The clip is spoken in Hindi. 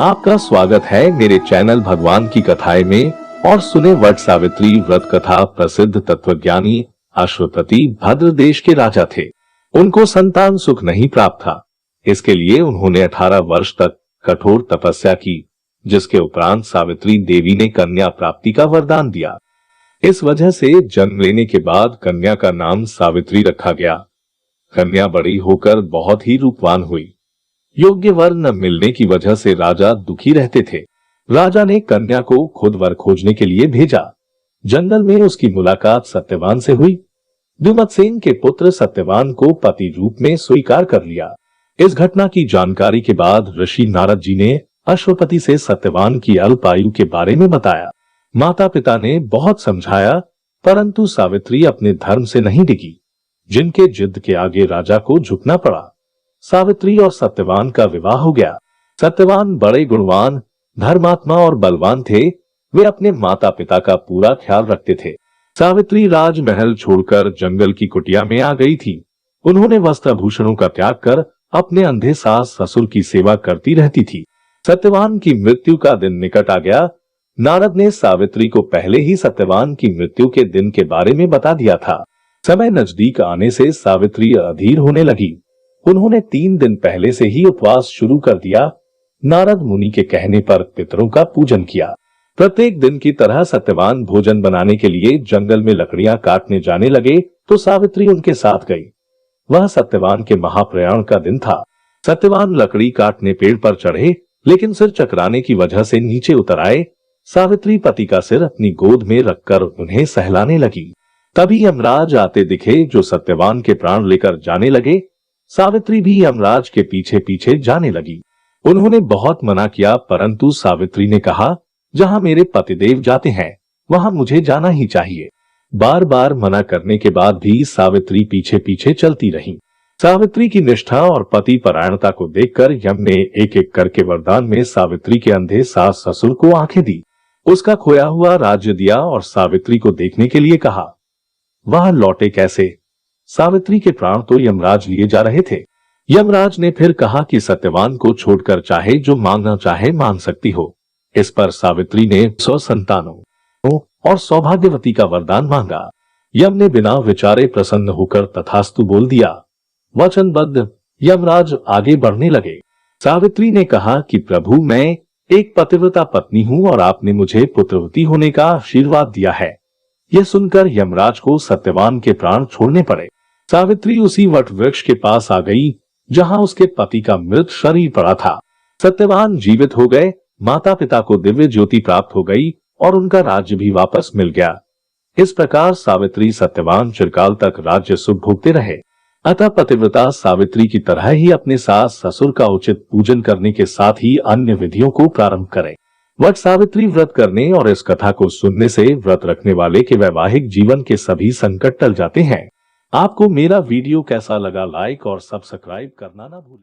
आपका स्वागत है मेरे चैनल भगवान की कथाएं में। और सुने वट सावित्री व्रत कथा। प्रसिद्ध तत्वज्ञानी अश्वपति भद्र देश के राजा थे। उनको संतान सुख नहीं प्राप्त था। इसके लिए उन्होंने 18 वर्ष तक कठोर तपस्या की, जिसके उपरांत सावित्री देवी ने कन्या प्राप्ति का वरदान दिया। इस वजह से जन्म लेने के बाद कन्या का नाम सावित्री रखा गया। कन्या बड़ी होकर बहुत ही रूपवान हुई। योग्य वर न मिलने की वजह से राजा दुखी रहते थे। राजा ने कन्या को खुद वर खोजने के लिए भेजा। जंगल में उसकी मुलाकात सत्यवान से हुई। दुमतसेन के पुत्र सत्यवान को पति रूप में स्वीकार कर लिया। इस घटना की जानकारी के बाद ऋषि नारद जी ने अश्वपति से सत्यवान की अल्प आयु के बारे में बताया। माता पिता ने बहुत समझाया, परंतु सावित्री अपने धर्म से नहीं डिगी, जिनके जिद के आगे राजा को झुकना पड़ा। सावित्री और सत्यवान का विवाह हो गया। सत्यवान बड़े गुणवान, धर्मात्मा और बलवान थे। वे अपने माता पिता का पूरा ख्याल रखते थे। सावित्री राजमहल छोड़कर जंगल की कुटिया में आ गई थी। उन्होंने वस्त्राभूषणों का त्याग कर अपने अंधे सास ससुर की सेवा करती रहती थी। सत्यवान की मृत्यु का दिन निकट आ गया। नारद ने सावित्री को पहले ही सत्यवान की मृत्यु के दिन के बारे में बता दिया था। समय नजदीक आने से सावित्री अधीर होने लगी। उन्होंने 3 दिन पहले से ही उपवास शुरू कर दिया। नारद मुनि के कहने पर पितरों का पूजन किया। प्रत्येक दिन की तरह सत्यवान भोजन बनाने के लिए जंगल में लकड़ियां काटने जाने लगे तो सावित्री उनके साथ गई। वह सत्यवान के महाप्रयाण का दिन था। सत्यवान लकड़ी काटने पेड़ पर चढ़े, लेकिन सिर चकराने की वजह से नीचे उतर आए। सावित्री पति का सिर अपनी गोद में रखकर उन्हें सहलाने लगी। तभी यमराज आते दिखे, जो सत्यवान के प्राण लेकर जाने लगे। सावित्री भी यमराज के पीछे पीछे जाने लगी। उन्होंने बहुत मना किया, परंतु सावित्री ने कहा, जहां मेरे पतिदेव जाते हैं वहां मुझे जाना ही चाहिए। बार बार मना करने के बाद भी सावित्री पीछे पीछे चलती रही। सावित्री की निष्ठा और पति परायणता को देखकर यम ने एक एक करके वरदान में सावित्री के अंधे सास ससुर को आंखें दी, उसका खोया हुआ राज्य दिया और सावित्री को देखने के लिए कहा। वह लौटे कैसे? सावित्री के प्राण तो यमराज लिए जा रहे थे। यमराज ने फिर कहा कि सत्यवान को छोड़कर चाहे जो मांगना चाहे मांग सकती हो। इस पर सावित्री ने 100 संतानों और सौभाग्यवती का वरदान मांगा। यम ने बिना विचारे प्रसन्न होकर तथास्तु बोल दिया। वचनबद्ध यमराज आगे बढ़ने लगे। सावित्री ने कहा कि प्रभु, मैं एक पतिव्रता पत्नी हूँ और आपने मुझे पुत्रवती होने का आशीर्वाद दिया है। यह सुनकर यमराज को सत्यवान के प्राण छोड़ने पड़े। सावित्री उसी वट वृक्ष के पास आ गई, जहां उसके पति का मृत शरीर पड़ा था। सत्यवान जीवित हो गए। माता पिता को दिव्य ज्योति प्राप्त हो गई और उनका राज्य भी वापस मिल गया। इस प्रकार सावित्री सत्यवान चिरकाल तक राज्य सुख भोगते रहे। अतः पतिव्रता सावित्री की तरह ही अपने सास ससुर का उचित पूजन करने के साथ ही अन्य विधियों को प्रारंभ करें। वट सावित्री व्रत करने और इस कथा को सुनने से व्रत रखने वाले के वैवाहिक जीवन के सभी संकट टल जाते हैं। आपको मेरा वीडियो कैसा लगा? लाइक और सब्सक्राइब करना ना भूलें।